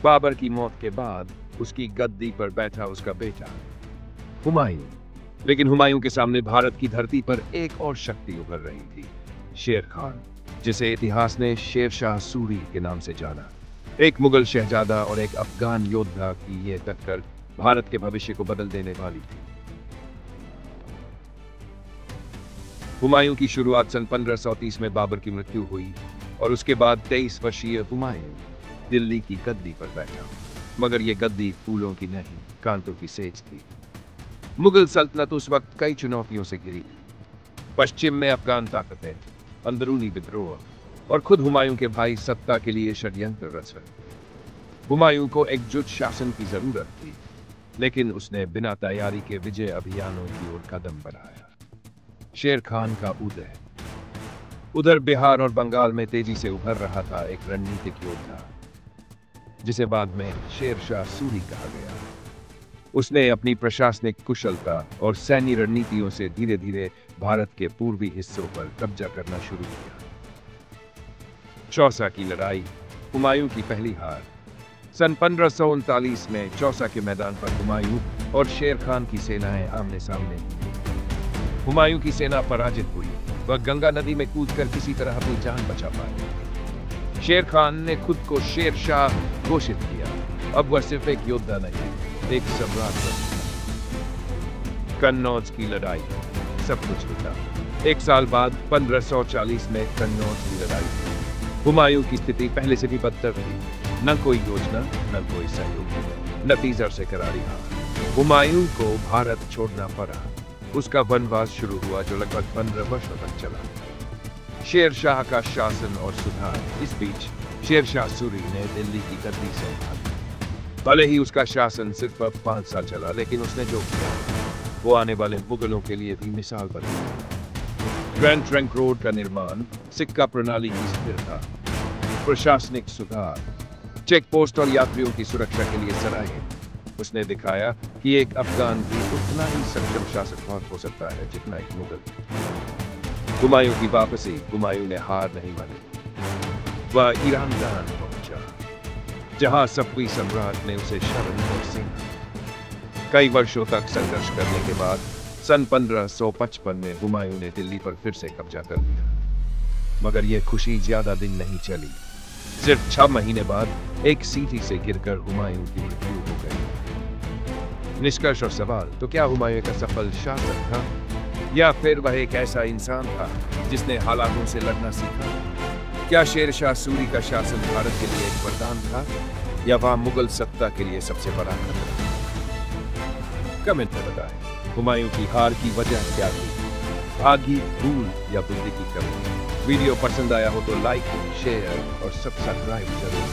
बाबर की मौत के बाद उसकी गद्दी पर बैठा उसका बेटा हुमायूं। लेकिन हुमायूं के सामने भारत की धरती पर एक और शक्ति उभर रही थी, शेर खान, जिसे इतिहास ने शेर शाह सूरी के नाम से जाना। एक मुगल शहजादा और एक अफगान योद्धा की यह टक्कर भारत के भविष्य को बदल देने वाली थी। हुमायूं की शुरुआत सन 1530 में बाबर की मृत्यु हुई और उसके बाद 23 वर्षीय हुमायूं दिल्ली की गद्दी पर बैठा। मगर यह गद्दी फूलों की नहीं, कांटों की सेज थी। मुगल सल्तनत उस वक्त कई चुनौतियों से घिरी। पश्चिम में अफगान ताकतें, अंदरूनी विद्रोह और खुद हुमायूं के भाई सत्ता के लिए षड्यंत्र रच रहे। हुमायूं को एकजुट शासन की जरूरत थी, लेकिन उसने बिना तैयारी के विजय अभियानों की ओर कदम बढ़ाया। शेर खान का उदय। उधर बिहार और बंगाल में तेजी से उभर रहा था एक रणनीतिक योद्धा, जिसे बाद में शेर शाह सूरी कहा गया। उसने अपनी प्रशासनिक कुशलता और सैन्य रणनीतियों से धीरे धीरे भारत के पूर्वी हिस्सों पर कब्जा करना शुरू किया। चौसा की लड़ाई, हुमायूं की पहली हार। सन 1539 में चौसा के मैदान पर हुमायूं और शेर खान की सेनाएं आमने सामने। हुमायूं की सेना पराजित हुई। वह गंगा नदी में कूदकर किसी तरह अपनी जान बचा पाया। शेर खान ने खुद को शेर शाह घोषित किया। अब वह सिर्फ एक योद्धा नहीं, एक सम्राट बन। कन्नौज की लड़ाई, सब कुछ रुका। एक साल बाद 1540 में कन्नौज की लड़ाई। हुमायूं की स्थिति पहले से भी बदतर थी। न कोई योजना, न कोई सहयोग, नतीजा से करारी हार। हुमायूं को भारत छोड़ना पड़ा। उसका वनवास शुरू हुआ जो लगभग 15 वर्षों तक चला। शेर शाह का शासन और सुधार। इस बीच शेर शाह सूरी ने दिल्ली की गद्दी संभाली। भले ही उसका शासन सिर्फ 5 साल चला, लेकिन उसने जो किया वो आने वाले मुगलों के लिए भी मिसाल बनी। ग्रैंड ट्रंक रोड का निर्माण, सिक्का प्रणाली की स्थिरता, प्रशासनिक सुधार, चेक पोस्ट और यात्रियों की सुरक्षा के लिए सराहे। उसने दिखाया कि एक अफगान भी उतना ही सक्षम शासक हो सकता है जितना एक मुगल। हुमायूं की वापसी। हुमायूं ने हार नहीं मानी। वह ईरान पहुंचा, जहां सफवी सम्राट ने उसे शरण और सेना। कई वर्षों तक संघर्ष करने के बाद सन 1555 में हुमायूं ने दिल्ली पर फिर से कब्जा कर लिया। मगर यह खुशी ज्यादा दिन नहीं चली। सिर्फ 6 महीने बाद एक सीढ़ी से गिरकर हुमायूं की मृत्यु हो गई। निष्कर्ष और सवाल, तो क्या हुमायूं का सफल शासक था, या फिर वह एक ऐसा इंसान था जिसने हालातों से लड़ना सीखा? क्या शेर शाह सूरी का शासन भारत के लिए एक वरदान था, या वह मुगल सत्ता के लिए सबसे बड़ा खतरा? कमेंट में बताएं, हुमायूं की हार की वजह क्या थी? भाग्य, भूल या बुद्धि की कमी? वीडियो पसंद आया हो तो लाइक, शेयर और सब्सक्राइब जरूर।